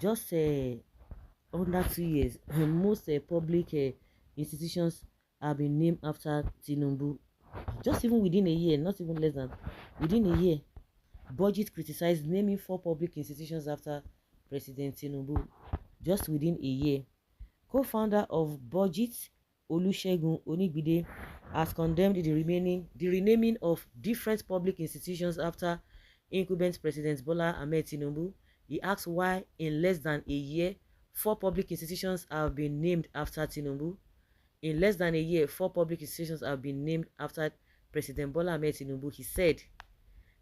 just under 2 years, most public institutions have been named after Tinubu. Just even within a year, not even less than within a year, BudGIT criticized naming 4 public institutions after President Tinubu. Just within a year, co-founder of BudGIT, Olusegun Onigbide, has condemned the renaming of different public institutions after incumbent President Bola Ahmed Tinubu. He asked why in less than a year, 4 public institutions have been named after Tinubu. In less than a year, 4 public institutions have been named after President Bola Ahmed Tinubu. He said,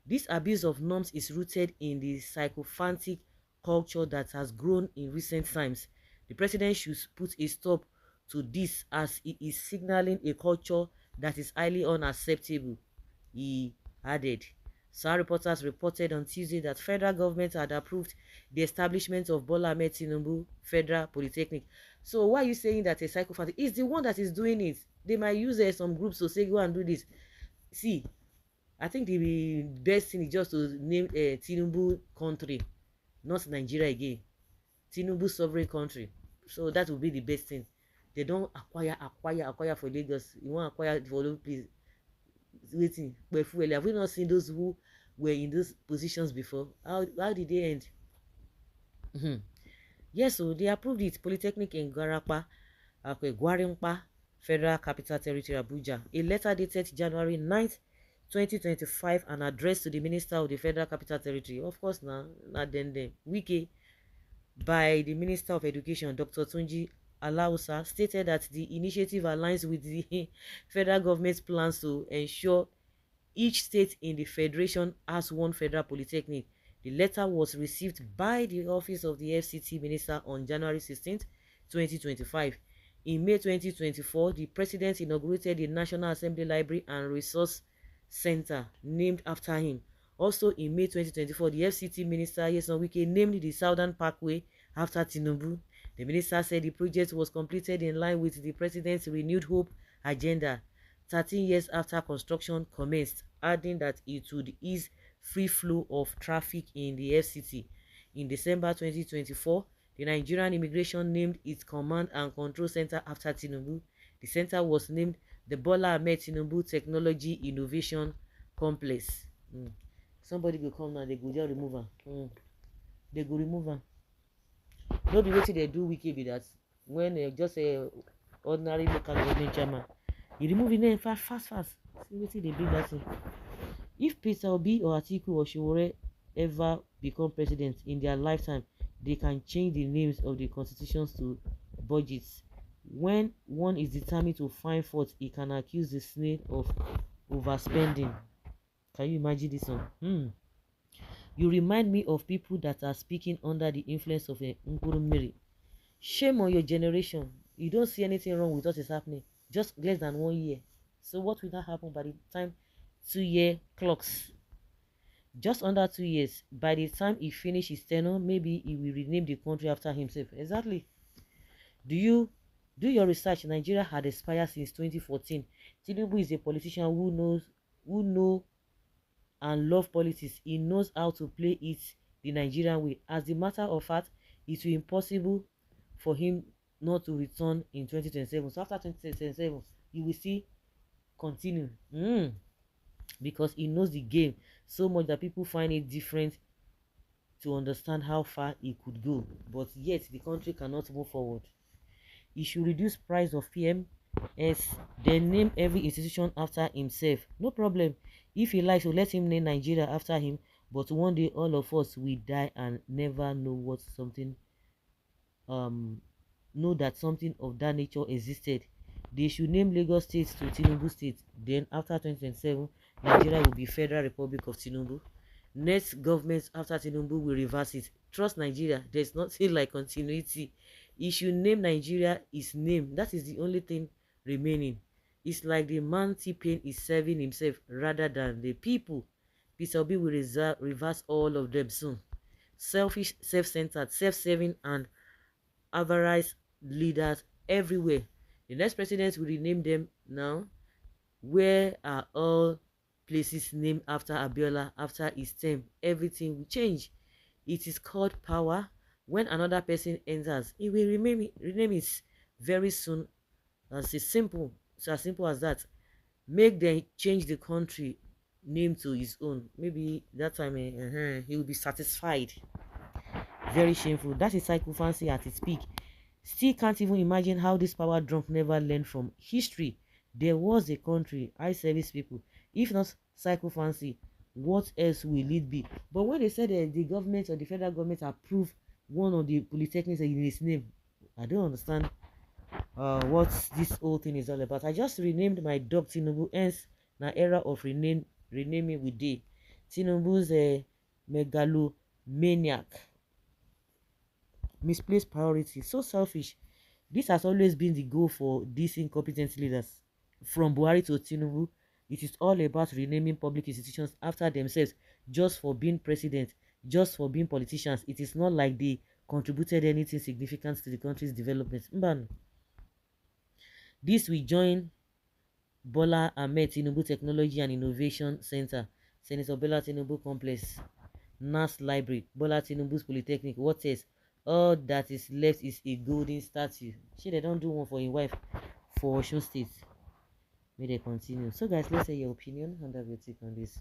this abuse of norms is rooted in the sycophantic culture that has grown in recent times. The president should put a stop to this as he is signaling a culture that is highly unacceptable, he added. Some reporters reported on Tuesday that federal government had approved the establishment of Bola Ahmed Tinubu Federal Polytechnic. So why are you saying that a psychopathic is the one that is doing it? They might use some groups to say go and do this. See, I think the best thing is just to name Tinubu country, not Nigeria again. Tinubu sovereign country. So that would be the best thing. They don't acquire for Lagos. You want acquire for those place. Waiting. Have we not seen those who were in those positions before? How did they end? Yes, so they approved it. Polytechnic in Gwarimpa, Federal Capital Territory, Abuja. A letter dated January 9th, 2025, and addressed to the Minister of the Federal Capital Territory, of course, now, not then, Wike, by the Minister of Education, Dr. Tunji Alausa, stated that the initiative aligns with the federal government's plans to ensure each state in the federation has one federal polytechnic. The letter was received by the office of the FCT Minister on January 16th, 2025. In May 2024, the President inaugurated the National Assembly Library and Resource Center named after him. Also in May 2024, the FCT Minister Nyesom Wike named the Southern Parkway after Tinubu. The minister said the project was completed in line with the President's renewed hope agenda 13 years after construction commenced, adding that it would ease free flow of traffic in the FCT. In December 2024, the Nigerian Immigration named its command and control center after Tinubu. The center was named the Bola Ahmed Tinubu Technology Innovation Complex. Somebody will come now, they go just remove her. They go remove her. No be wetin they do wiki be that when just a ordinary local government chairman, you remove his name fast. See wetin they bring that thing. If Peter Obi or Atiku or Shiwore ever become president in their lifetime, they can change the names of the constitutions to budgets. When one is determined to find fault, he can accuse the snail of overspending. Can you imagine this one? You remind me of people that are speaking under the influence of a Nkurumiri. Shame on your generation. You don't see anything wrong with what is happening. Just less than 1 year. So what will not happen by the time 2-year clocks? Just under 2 years. By the time he finishes his tenure, maybe he will rename the country after himself. Exactly. Do your research. Nigeria had expired since 2014. Tinubu is a politician who knows and love politics. He knows how to play it the Nigerian way. As a matter of fact, it will be impossible for him not to return in 2027. So after 2027, you will see continue. Because he knows the game so much that people find it different to understand how far he could go. But yet the country cannot move forward. He should reduce price of PMS, then name every institution after himself. No problem. If he likes to let him name Nigeria after him, but one day all of us will die and never know know that something of that nature existed. They should name Lagos State to Tinubu State. Then after 2027, Nigeria will be Federal Republic of Tinubu. Next government after Tinubu will reverse it. Trust Nigeria. There's nothing like continuity. He should name Nigeria his name. That is the only thing remaining. It's like the man T-Pain is serving himself rather than the people. Peter Obi will reverse all of them soon. Selfish, self-centered, self-serving, and avarice leaders everywhere. The next president will rename them now. Where are all places named after Abiola after his term? Everything will change. It is called power. When another person enters, he will rename it very soon. It's as simple as that. Make them change the country name to his own. Maybe that time he will be satisfied. Very shameful. That is psychophancy at its peak. Still can't even imagine how this power drunk never learned from history. There was a country, high service people. If not psychophancy, what else will it be? But when they said the government or the federal government approved one of the polytechnics in his name, I don't understand what this whole thing is all about. I just renamed my dog Tinubu, hence na era of renaming with day. Tinubu's a megalomaniac, misplaced priority, so selfish. This has always been the goal for these incompetent leaders. From Buhari to Tinubu, it is all about renaming public institutions after themselves just for being president, just for being politicians. It is not like they contributed anything significant to the country's development. Mban. This will join Bola Ahmed Tinubu Technology and Innovation Center, Senator Bola Tinubu Complex, NAS Library, Bola Tinubu's Polytechnic. What else? All that is left is a golden statue. Shey they don't do one for his wife for Osun State. May they continue. So guys, let's say your opinion and have your take on this.